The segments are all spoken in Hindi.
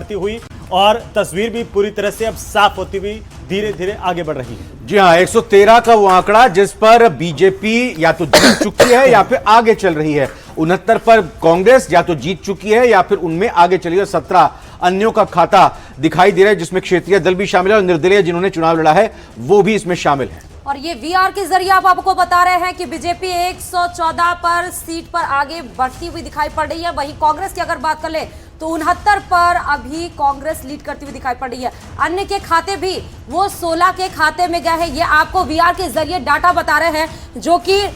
बढ़ती हुई और तस्वीर भी पूरी तरह से अब साफ होती हुई धीरे धीरे आगे बढ़ रही है। जी हाँ, 113 का वो आंकड़ा जिस पर बीजेपी या तो जीत चुकी है या फिर आगे चल रही है। 69 पर कांग्रेस या तो जीत चुकी है या फिर उनमें आगे चली है। 17 अन्यों का खाता दिखाई दे रहा है, जिसमें क्षेत्रीय दल भी शामिल है और निर्दलीय जिन्होंने चुनाव लड़ा है वो भी इसमें शामिल है। और ये वीआर के जरिए आप आपको बता रहे हैं कि बीजेपी 114 पर सीट पर आगे बढ़ती हुई दिखाई पड़ रही है। वहीं कांग्रेस की अगर बात कर ले तो 69 पर अभी कांग्रेस लीड करती हुई दिखाई पड़ रही है। अन्य के खाते भी वो 16 के खाते में गए हैं। ये आपको वीआर के जरिए डाटा बता रहे हैं, जो कि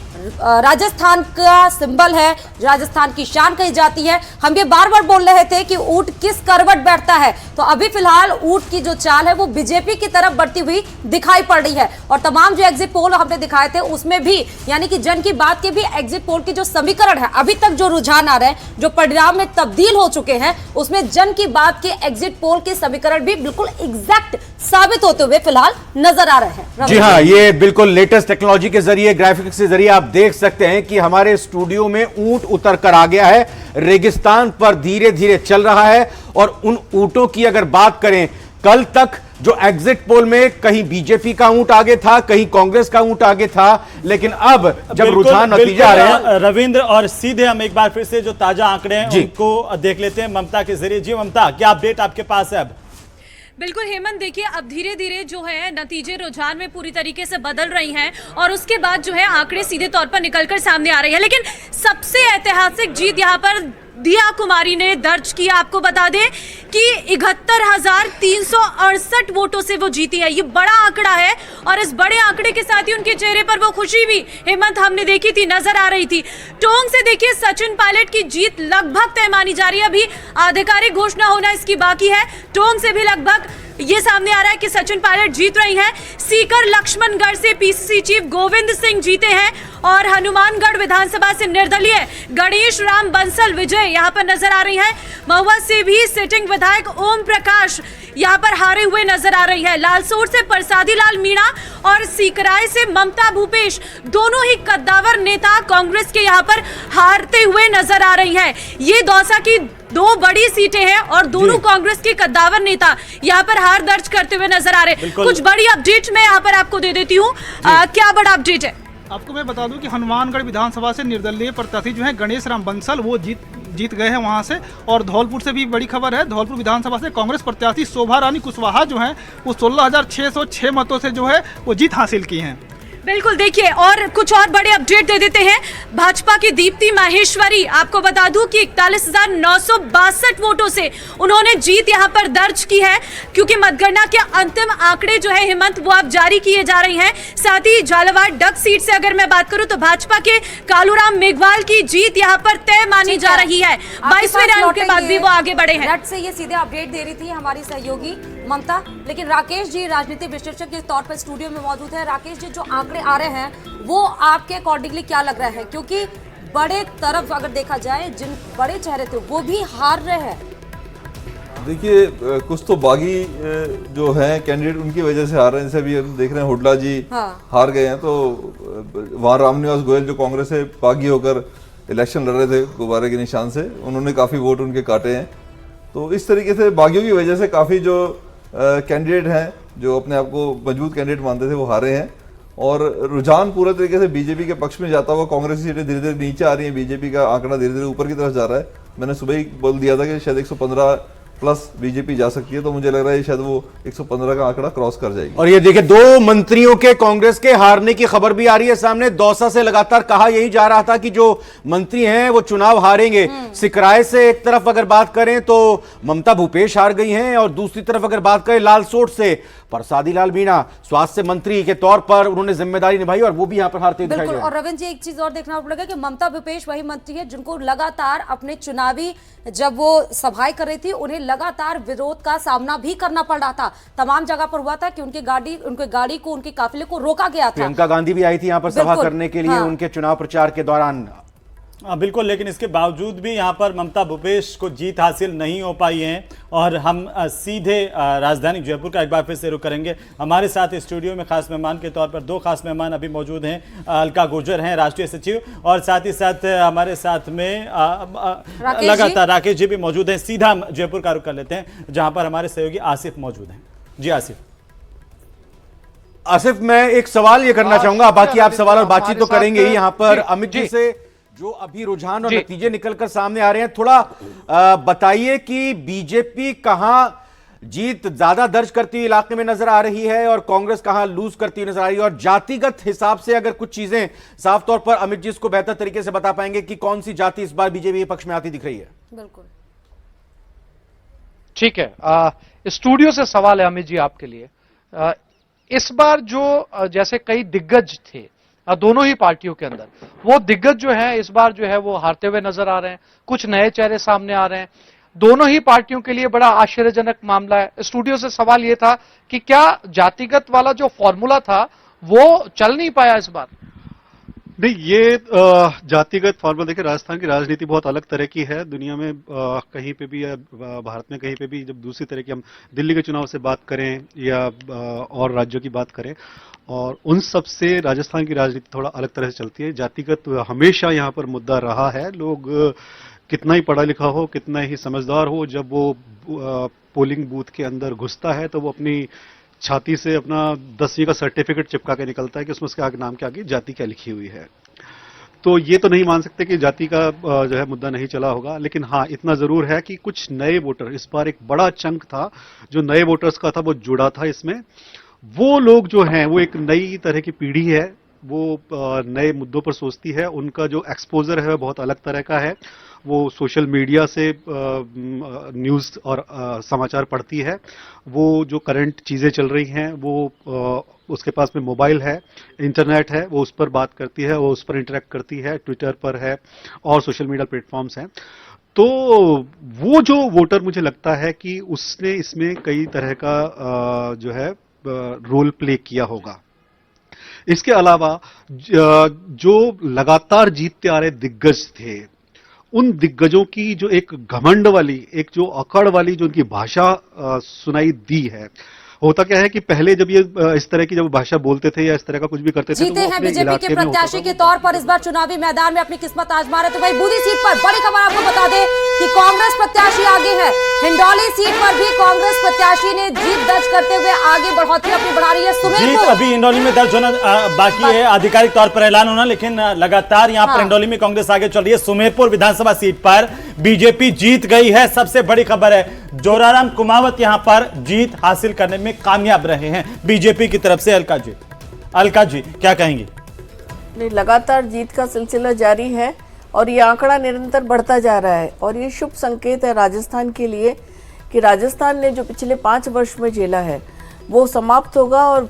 राजस्थान का सिंबल है, राजस्थान की शान कही जाती है। हम ये बार बार बोल रहे थे कि ऊंट किस करवट बैठता है, तो अभी फिलहाल ऊंट की जो चाल है वो बीजेपी की तरफ बढ़ती हुई दिखाई पड़ रही है। और तमाम जो एग्जिट पोल हमने दिखाए थे उसमें भी, यानी कि जन की बात के भी एग्जिट पोल की जो समीकरण है, अभी तक जो रुझान आ रहे हैं, जो परिणाम में तब्दील हो चुके हैं, उसमें जन की बात के एग्जिट पोल के समीकरण भी बिल्कुल एग्जैक्ट साबित होते हुए फिलहाल नजर आ रहे हैं। जी हाँ, ये बिल्कुल लेटेस्ट टेक्नोलॉजी के जरिए, ग्राफिक्स के जरिए आप देख सकते हैं कि हमारे स्टूडियो में ऊंट उतर कर आ गया है, रेगिस्तान पर धीरे धीरे चल रहा है। और उन ऊंटों की अगर बात करें, कल तक जो एग्जिट पोल में कहीं बीजेपी का ऊंट आगे था, कहीं कांग्रेस का ऊंट आगे था, लेकिन अब जब रुझान नतीजे आ रहे हैं रविंद्र, और सीधे हम एक बार फिर से जो ताजा आंकड़े हैं उनको देख लेते हैं ममता के जरिए। जी ममता, क्या अपडेट आपके पास है अब? बिल्कुल हेमंत, देखिए अब धीरे धीरे जो है नतीजे रुझान में पूरी तरीके से बदल रही हैं और उसके बाद जो है आंकड़े सीधे तौर पर निकलकर सामने आ रहे हैं। लेकिन सबसे ऐतिहासिक जीत यहाँ पर दिया कुमारी ने दर्ज किया। आपको बता दें कि 71,368 वोटों से वो जीती है। ये बड़ा आंकड़ा है और इस बड़े आंकड़े के साथ ही उनके चेहरे पर वो खुशी भी हेमंत हमने देखी थी, नजर आ रही थी। टोंक से देखिए सचिन पायलट की जीत लगभग तय मानी जा रही है। अभी आधिकारिक घोषणा होना इसकी बाकी है। टोंक से भी लगभग ये सामने आ रहा है कि सचिन पायलट जीत रही हैं। सीकर लक्ष्मणगढ़ से पीसीसी चीफ गोविंद सिंह जीते हैं और हनुमानगढ़ विधानसभा से निर्दलीय गणेश राम बंसल विजय यहाँ पर नजर आ रही है। महुआ से भी सिटिंग विधायक ओम प्रकाश यहाँ पर हारे हुए नजर आ रही है। लालसोट से प्रसादी लाल मीणा और सीकराय से ममता भूपेश, दोनों ही कद्दावर नेता कांग्रेस के यहाँ पर हारते हुए नजर आ रही है। ये दौसा की दो बड़ी सीटें हैं और दोनों कांग्रेस के कद्दावर नेता यहाँ पर हार दर्ज करते हुए नजर आ रहे हैं। कुछ बड़ी अपडेट मैं यहाँ पर आपको दे देती हूँ। क्या बड़ा अपडेट है आपको मैं बता दूं कि हनुमानगढ़ विधानसभा से निर्दलीय प्रत्याशी जो है गणेश राम बंसल वो जीत गए हैं वहां से। और धौलपुर से भी बड़ी खबर है, धौलपुर विधानसभा से कांग्रेस प्रत्याशी शोभा रानी कुशवाहा जो है वो 16,606 मतों से जो है वो जीत हासिल की हैं। बिल्कुल, देखिए और कुछ और बड़े अपडेट दे देते हैं। भाजपा की दीप्ति माहेश्वरी, आपको बता दूं कि 41,962 वोटों से उन्होंने जीत यहां पर दर्ज की है, क्योंकि मतगणना के अंतिम आंकड़े जो है हेमंत वो अब जारी किए जा रहे हैं। साथ ही झालावाड़ डग सीट से अगर मैं बात करूं तो भाजपा के कालूराम मेघवाल की जीत यहां पर तय मानी जा रही है। 22वें राउंड के बाद भी वो आगे बढ़े हैं। रट से ये सीधे अपडेट दे रही थी हमारी सहयोगी ममता, लेकिन राकेश जी राजनीतिक विश्लेषक के तौर पर स्टूडियो में मौजूद है। राकेश जी, जो आंकड़े आ रहे हैं वो आपके अकॉर्डिंगली क्या लग रहा है? क्योंकि बड़े तरफ अगर देखा जाए, जिन बड़े चेहरे थे वो भी हार रहे हैं। देखिए, कुछ तो बागी जो है कैंडिडेट उनकी वजह से हार रहे हैं। जैसे अभी हम देख रहे हैं हुड्डा जी हार गए हैं, तो वहाँ रामनिवास गोयल जो कांग्रेस से बागी होकर इलेक्शन लड़ रहे थे गुब्बारे के निशान से, उन्होंने काफ़ी वोट उनके काटे हैं। तो इस तरीके से बागियों की वजह से काफ़ी जो कैंडिडेट हैं जो अपने आप को मजबूत कैंडिडेट मानते थे वो हारे हैं। और रुझान पूरे तरीके से बीजेपी के पक्ष में जाता हुआ, कांग्रेस की सीटें धीरे धीरे नीचे आ रही हैं, बीजेपी का आंकड़ा धीरे धीरे ऊपर की तरफ जा रहा है। मैंने सुबह ही बोल दिया था कि शायद 115 प्लस बीजेपी जा सकती है, तो मुझे लग रहा है शायद वो 115 का आंकड़ा क्रॉस कर जाएगी। और ये देखिए, दो मंत्रियों के कांग्रेस के हारने की खबर भी आ रही है सामने। दौसा से लगातार कहा यही जा रहा था कि जो मंत्री हैं वो चुनाव हारेंगे। सिकराय से एक तरफ अगर बात करें तो ममता भूपेश हार गई हैं, और दूसरी तरफ अगर बात करें लालसोट से प्रसादी लाल मीणा, स्वास्थ्य मंत्री के तौर पर उन्होंने जिम्मेदारी निभाई और वो भी यहाँ पर हारते दिखाई दे रहे हैं। और रविंद्र जी, एक चीज और देखना पड़ेगा कि ममता भूपेश वही मंत्री है जिनको लगातार अपने चुनावी, जब वो सभाएं कर रही थी, उन्हें लगातार विरोध का सामना भी करना पड़ रहा था। तमाम जगह पर हुआ था कि उनकी गाड़ी को, उनके काफिले को रोका गया था। प्रियंका गांधी भी आई थी यहाँ पर सभा करने के लिए उनके चुनाव प्रचार के दौरान। बिल्कुल, लेकिन इसके बावजूद भी यहाँ पर ममता भूपेश को जीत हासिल नहीं हो पाई है। और हम सीधे राजधानी जयपुर का एक बार फिर से रुख करेंगे। हमारे साथ स्टूडियो में खास मेहमान के तौर पर 2 खास मेहमान अभी मौजूद हैं। अलका गुर्जर हैं, राष्ट्रीय सचिव, और साथ ही साथ हमारे साथ में लगातार राकेश जी भी मौजूद हैं। सीधा जयपुर का रुख कर लेते हैं, जहाँ पर हमारे सहयोगी आसिफ मौजूद हैं। जी आसिफ, मैं एक सवाल ये करना चाहूंगा, बाकी आप सवाल और बातचीत तो करेंगे ही। यहाँ पर अमित जी से जो अभी रुझान और नतीजे निकलकर सामने आ रहे हैं, थोड़ा बताइए कि बीजेपी कहां जीत ज्यादा दर्ज करती हुई इलाके में नजर आ रही है और कांग्रेस कहां लूज करती हुई नजर आ रही है, और जातिगत हिसाब से अगर कुछ चीजें साफ तौर पर अमित जी इसको बेहतर तरीके से बता पाएंगे कि कौन सी जाति इस बार बीजेपी के पक्ष में आती दिख रही है। बिल्कुल ठीक है। स्टूडियो से सवाल है अमित जी आपके लिए। इस बार जो जैसे कई दिग्गज थे दोनों ही पार्टियों के अंदर, वो दिग्गज जो है इस बार जो है वो हारते हुए नजर आ रहे हैं, कुछ नए चेहरे सामने आ रहे हैं। दोनों ही पार्टियों के लिए बड़ा आश्चर्यजनक मामला है। स्टूडियो से सवाल ये था कि क्या जातिगत वाला जो फॉर्मूला था वो चल नहीं पाया इस बार? नहीं, ये जातिगत फॉर्मूला, देखिए राजस्थान की राजनीति बहुत अलग तरह की है। दुनिया में कहीं पे भी या भारत में कहीं पे भी, जब दूसरी तरह की हम दिल्ली के चुनाव से बात करें या और राज्यों की बात करें, और उन सब से राजस्थान की राजनीति थोड़ा अलग तरह से चलती है। जातिगत हमेशा यहाँ पर मुद्दा रहा है। लोग कितना ही पढ़ा लिखा हो, कितना ही समझदार हो, जब वो पोलिंग बूथ के अंदर घुसता है तो वो अपनी छाती से अपना 10वीं का सर्टिफिकेट चिपका के निकलता है कि उसमें उसके आगे नाम के आगे जाति क्या लिखी हुई है। तो ये तो नहीं मान सकते कि जाति का जो है मुद्दा नहीं चला होगा, लेकिन हाँ इतना जरूर है कि कुछ नए वोटर, इस बार एक बड़ा चंक था जो नए वोटर्स का था, वो जुड़ा था इसमें। वो लोग जो हैं वो एक नई तरह की पीढ़ी है, वो नए मुद्दों पर सोचती है, उनका जो एक्सपोजर है बहुत अलग तरह का है। वो सोशल मीडिया से न्यूज़ और समाचार पढ़ती है। वो जो करंट चीज़ें चल रही हैं वो उसके पास में मोबाइल है, इंटरनेट है, वो उस पर बात करती है, वो उस पर इंटरेक्ट करती है, ट्विटर पर है और सोशल मीडिया प्लेटफॉर्म्स हैं। तो वो जो वोटर, मुझे लगता है कि उसने इसमें कई तरह का जो है रोल प्ले किया होगा। इसके अलावा जो लगातार जीतते आ रहे दिग्गज थे, उन दिग्गजों की जो एक घमंड वाली, एक जो अकड़ वाली जो उनकी भाषा सुनाई दी है। होता क्या है कि पहले जब ये इस तरह की जब भाषा बोलते थे या इस तरह का कुछ भी करते थे, जीते हैं बीजेपी के प्रत्याशी के तौर पर इस बार चुनावी मैदान में अपनी किस्मत आजमा रहे। तो भाई बूंदी सीट पर बड़ी खबर आपको बता दें कि कांग्रेस प्रत्याशी आगे है। हिंडौली सीट पर भी कांग्रेस प्रत्याशी ने जीत दर्ज करते हुए आगे बढ़ोतरी अपनी बढ़ा रही है। जीत अभी हिंडौली में दर्ज होना बाकी है, आधिकारिक तौर पर ऐलान होना, लेकिन लगातार यहाँ पर हिंडौली में कांग्रेस आगे चल रही है। सुमेरपुर विधानसभा सीट पर बीजेपी जीत गई है। सबसे बड़ी खबर है, जोराराम कुमावत यहां पर जीत हासिल करने में कामयाब रहे हैं बीजेपी की तरफ से। अलका जी क्या कहेंगी? नहीं, लगातार जीत का सिलसिला जारी है और ये आंकड़ा निरंतर बढ़ता जा रहा है और ये शुभ संकेत है राजस्थान के लिए कि राजस्थान ने जो पिछले 5 वर्ष में झेला है वो समाप्त होगा और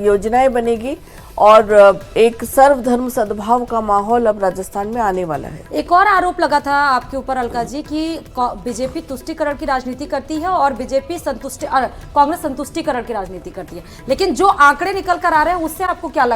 योजनाएं बनेगी और एक सर्वधर्म सद्भाव का माहौल अब राजस्थान में आने वाला है। एक और आरोप लगा था आपके ऊपर अलका जी कि बीजेपी तुष्टिकरण की राजनीति करती है और बीजेपी कांग्रेस संतुष्टिकरण की राजनीति करती है, लेकिन जो आंकड़े निकल कर आ रहे हैं उससे आपको क्या लगता है?